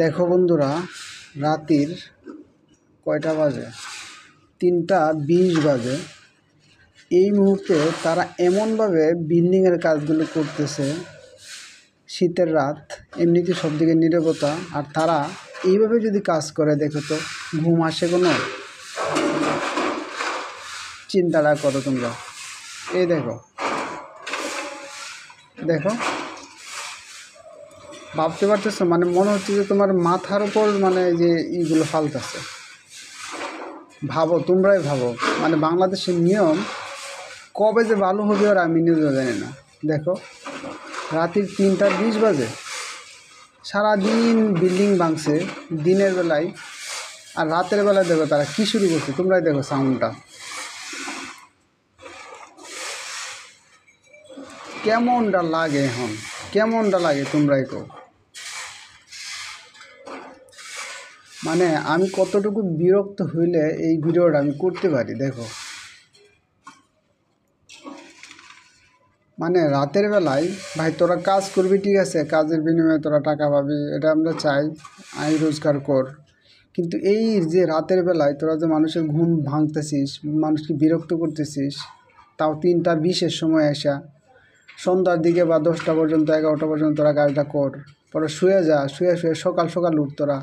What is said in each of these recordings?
দেখো বন্ধুরা, রাতের কয়টা বাজে? 3:20 বাজে। এই মুহূর্তে তারা এমনভাবে বিল্ডিংয়ের কাজগুলো করতেছে। শীতের রাত, এমনিতে সব দিকে নীরবতা, আর তারা এইভাবে যদি কাজ করে, দেখো তো ঘুম আসে কোনো? চিন্তাটা করো তোমরা। এই দেখো দেখো, ভাবতে পারতেছো? মানে মনে হচ্ছে যে তোমার মাথার উপর মানে যে এইগুলো ফালতেছে। ভাবো, তোমরাই ভাবো, মানে বাংলাদেশের নিয়ম কবে যে ভালো হবে আর আমি নিজেও জানি না। দেখো, রাতের 3:20 বাজে, সারাদিন বিল্ডিং ভাঙছে দিনের বেলায়, আর রাতের বেলায় দেখো তারা কী শুরু করছে। তোমরাই দেখো সাউন্ডটা কেমনটা লাগে, এখন কেমনটা লাগে তোমরাই কো। মানে আমি কতটুকু বিরক্ত হইলে এই ভিডিওটা আমি করতে পারি। দেখো, মানে রাতের বেলায় ভাই তোরা কাজ করবি, ঠিক আছে, কাজের বিনিময়ে তোরা টাকা পাবি, এটা আমরা চাই, আয় রোজগার কর। কিন্তু এই যে রাতের বেলায় তোরা যে মানুষের ঘুম ভাঙতেছিস, মানুষকে বিরক্ত করতেছিস, তাও 3:20 সময় আসা, সন্ধ্যার দিকে বা 10টা পর্যন্ত 11টা পর্যন্ত তোরা কাজটা কর, পরে শুয়ে যা, শুয়ে সকাল সকাল উঠ তোরা।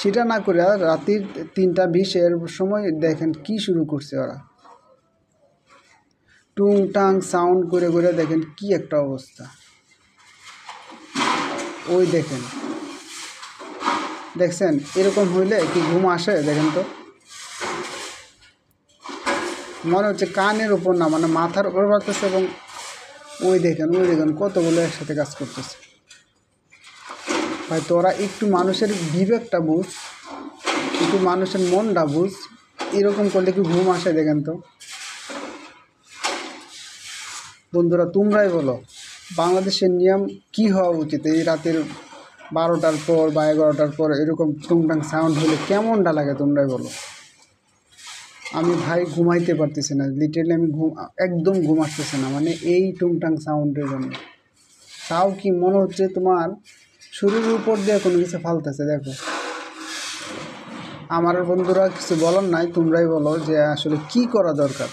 সেটা না করে রাতের 3:20 সময় দেখেন কি শুরু করছে ওরা। টুংটাং সাউন্ড করে করে দেখেন কি একটা অবস্থা। ওই দেখেন, দেখছেন? এরকম হইলে কি ঘুম আসে? দেখেন তো, মনে হচ্ছে কানের উপর না, মানে মাথার উপর বাড়তেছে। এবং ওই দেখেন কতগুলো একসাথে কাজ করতেছে। ভাই তোরা একটু মানুষের বিবেকটা বুঝ, একটু মানুষের মনটা বুঝ। এরকম করলে কি ঘুম আসে? দেখেন তো বন্ধুরা, তোমরাই বলো বাংলাদেশের নিয়ম কি হওয়া উচিত? এই রাতের 12টার পর বা 11টার পর এরকম টুংটাং সাউন্ড হলে কেমনটা লাগে? তোমরাই বলো। আমি ভাই ঘুমাইতে পারতেছি না, লিটারেলি আমি একদম ঘুম আসতেছে না, মানে এই টুংটাং সাউন্ডের জন্য। তাও কি মনে হচ্ছে তোমার শরীরের উপর দিয়ে কোনো কিছু ফালতেছে। দেখো, আমার বন্ধুরা কিছু বলার নাই, তোমরাই বলো যে আসলে কি করা দরকার।